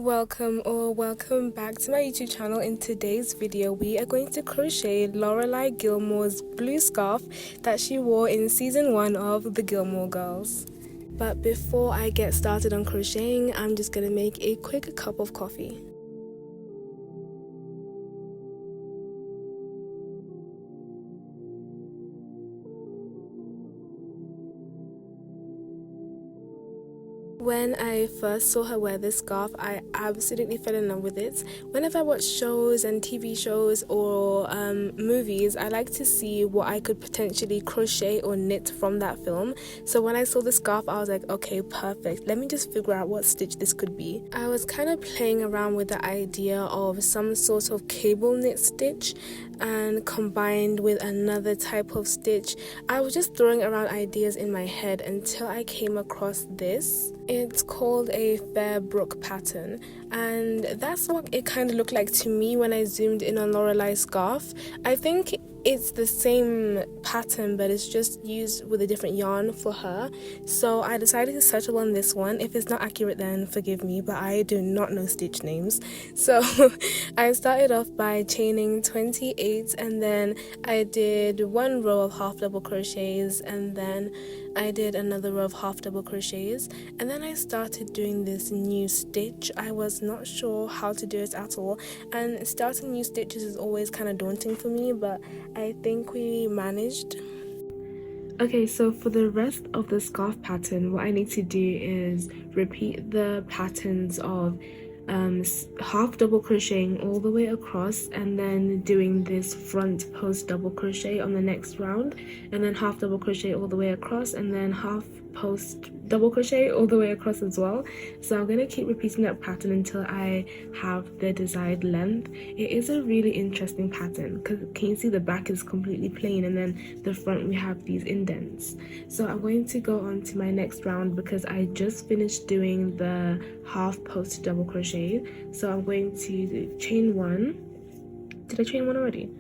Welcome back to my YouTube channel. In today's video we are going to crochet Lorelai Gilmore's blue scarf that she wore in season 1 of the Gilmore Girls. But before I get started on crocheting, I'm just gonna make a quick cup of coffee. When I first saw her wear this scarf, I absolutely fell in love with it. Whenever I watch shows and TV shows or movies, I like to see what I could potentially crochet or knit from that film. So when I saw the scarf, I was like, okay, perfect. Let me just figure out what stitch this could be. I was kind of playing around with the idea of some sort of cable knit stitch and combined with another type of stitch. I was just throwing around ideas in my head until I came across this. It's called a Fairbrook pattern, and that's what it kind of looked like to me when I zoomed in on Lorelai's scarf. I think it's the same pattern, but it's just used with a different yarn for her. So I decided to settle on this one. If it's not accurate, then forgive me, but I do not know stitch names. So I started off by chaining 28, and then I did one row of half double crochets, and then I did another row of half double crochets, and then I started doing this new stitch. I was not sure how to do it at all, and starting new stitches is always kind of daunting for me, but I think we managed. Okay, so for the rest of the scarf pattern, what I need to do is repeat the patterns of half double crocheting all the way across, and then doing this front post double crochet on the next round, and then half double crochet all the way across, and then half post double crochet all the way across as well. So I'm going to keep repeating that pattern until I have the desired length. It is a really interesting pattern because can you see the back is completely plain, and then the front we have these indents. So I'm going to go on to my next round because I just finished doing the half post double crochet. So I'm going to chain one. Did I chain one already?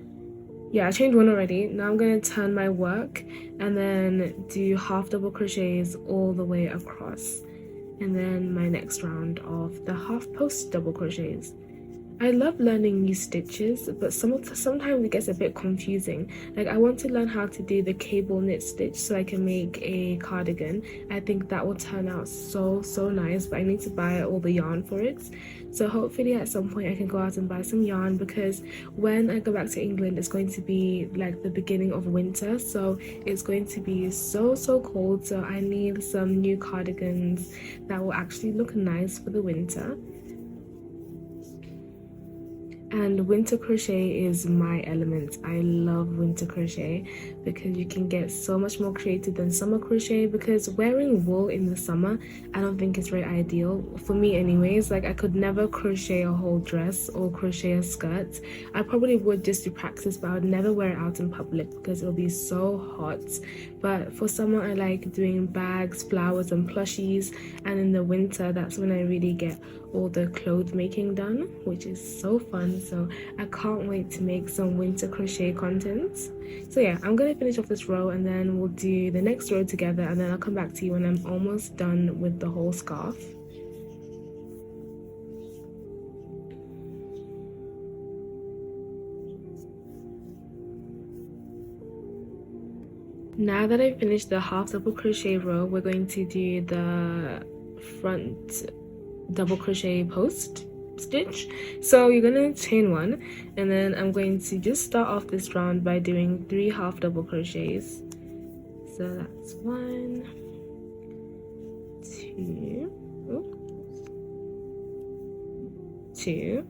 Yeah, I chained one already. Now I'm going to turn my work and then do half double crochets all the way across, and then my next round of the half post double crochets. I love learning new stitches, but sometimes it gets a bit confusing. Like, I want to learn how to do the cable knit stitch so I can make a cardigan. I think that will turn out so nice, but I need to buy all the yarn for it. So hopefully at some point I can go out and buy some yarn, because when I go back to England it's going to be like the beginning of winter, so it's going to be so cold. So I need some new cardigans that will actually look nice for the winter. And winter crochet is my element. I love winter crochet because you can get so much more creative than summer crochet, because wearing wool in the summer I don't think is very ideal for me anyways. Like, I could never crochet a whole dress or crochet a skirt. I probably would just to practice, but I would never wear it out in public because it'll be so hot. But for summer I like doing bags, flowers and plushies, and in the winter that's when I really get all the clothes making done, which is so fun. So I can't wait to make some winter crochet content. So yeah, I'm gonna finish off this row and then we'll do the next row together, and then I'll come back to you when I'm almost done with the whole scarf. Now that I've finished the half double crochet row, we're going to do the front double crochet post stitch. So you're gonna chain one, and then I'm going to just start off this round by doing 3 half double crochets. So that's 1, 2, 2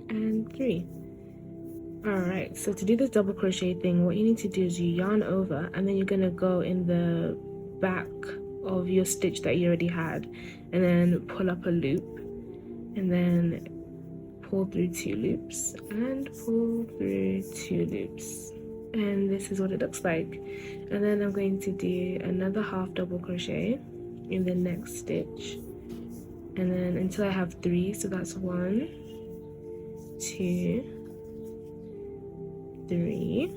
and 3. Alright, so to do this double crochet thing, what you need to do is you yarn over, and then you're gonna go in the back of your stitch that you already had, and then pull up a loop, and then pull through 2 loops and pull through 2 loops, and this is what it looks like. And then I'm going to do another half double crochet in the next stitch, and then until I have 3. So that's 1, 2, 3,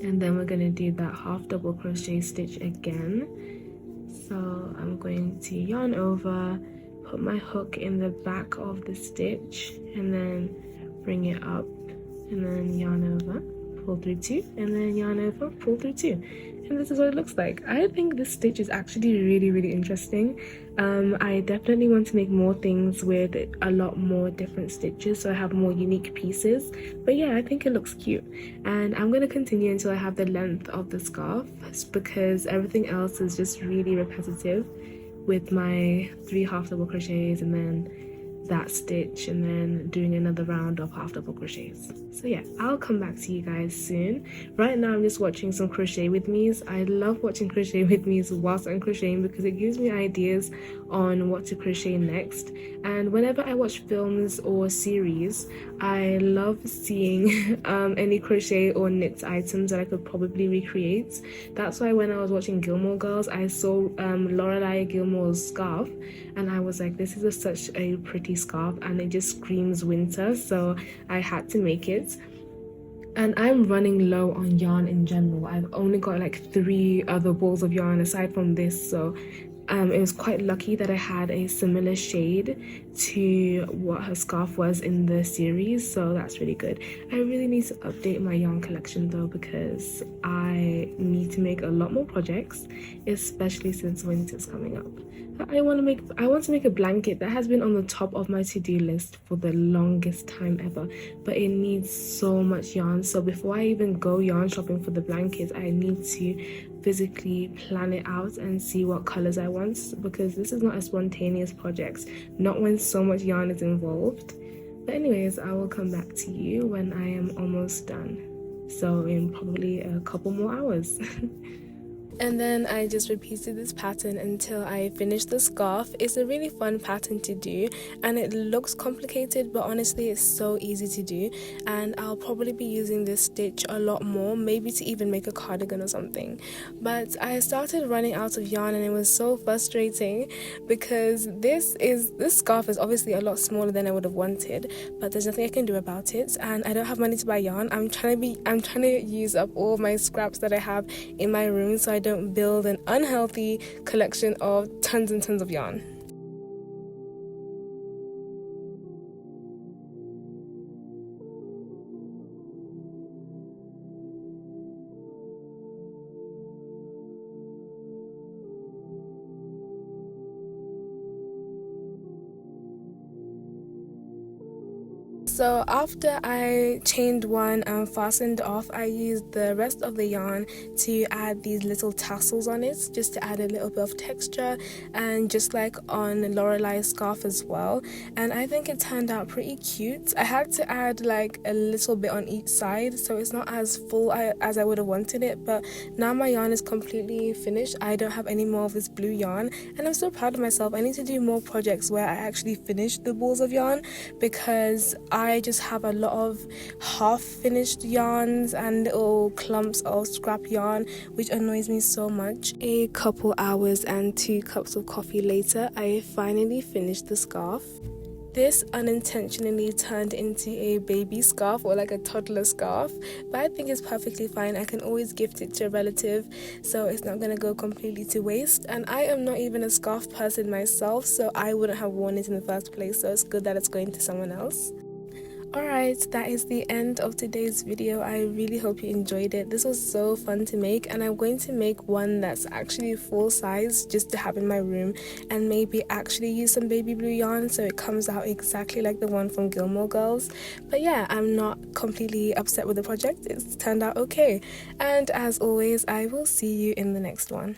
and then we're going to do that half double crochet stitch again. So I'm going to yarn over, put my hook in the back of the stitch, and then bring it up, and then yarn over, pull through 2, and then yarn over, pull through 2. And this is what it looks like. I think this stitch is actually really interesting. I definitely want to make more things with a lot more different stitches so I have more unique pieces. But yeah, I think it looks cute. And I'm going to continue until I have the length of the scarf because everything else is just really repetitive with my 3 half double crochets and then that stitch and then doing another round of half double crochets. So yeah, I'll come back to you guys soon. Right now I'm just watching some crochet with me's. I love watching crochet with me's whilst I'm crocheting because it gives me ideas on what to crochet next. And whenever I watch films or series, I love seeing any crochet or knit items that I could probably recreate. That's why when I was watching Gilmore Girls, I saw Lorelai Gilmore's scarf and I was like, this is such a pretty scarf and it just screams winter, so I had to make it. And I'm running low on yarn in general. I've only got like 3 other balls of yarn aside from this, so it was quite lucky that I had a similar shade to what her scarf was in the series, so that's really good. I really need to update my yarn collection though because I need to make a lot more projects, especially since winter's coming up. I want to make a blanket that has been on the top of my to-do list for the longest time ever, but it needs so much yarn. So before I even go yarn shopping for the blanket, I need to physically plan it out and see what colors I want, because this is not a spontaneous project, not when so much yarn is involved. But anyways, I will come back to you when I am almost done, so in probably a couple more hours. And then I just repeated this pattern until I finished the scarf. It's a really fun pattern to do and it looks complicated, but honestly it's so easy to do, and I'll probably be using this stitch a lot more, maybe to even make a cardigan or something. But I started running out of yarn and it was so frustrating because this scarf is obviously a lot smaller than I would have wanted, but there's nothing I can do about it, and I don't have money to buy yarn. I'm trying to use up all my scraps that I have in my room so I don't build an unhealthy collection of tons and tons of yarn. So after I chained one and fastened off, I used the rest of the yarn to add these little tassels on it, just to add a little bit of texture, and just like on Lorelai's scarf as well. And I think it turned out pretty cute. I had to add like a little bit on each side, so it's not as full as I would have wanted it, but now my yarn is completely finished. I don't have any more of this blue yarn, and I'm so proud of myself. I need to do more projects where I actually finish the balls of yarn, because I just have a lot of half finished yarns and little clumps of scrap yarn, which annoys me so much. A couple hours and 2 cups of coffee later, I finally finished the scarf. This unintentionally turned into a baby scarf, or like a toddler scarf, but I think it's perfectly fine. I can always gift it to a relative, so it's not going to go completely to waste. And I am not even a scarf person myself, so I wouldn't have worn it in the first place, so it's good that it's going to someone else. Alright, that is the end of today's video. I really hope you enjoyed it. This was so fun to make, and I'm going to make one that's actually full size just to have in my room, and maybe actually use some baby blue yarn so it comes out exactly like the one from Gilmore Girls. But yeah, I'm not completely upset with the project. It's turned out okay. And as always, I will see you in the next one.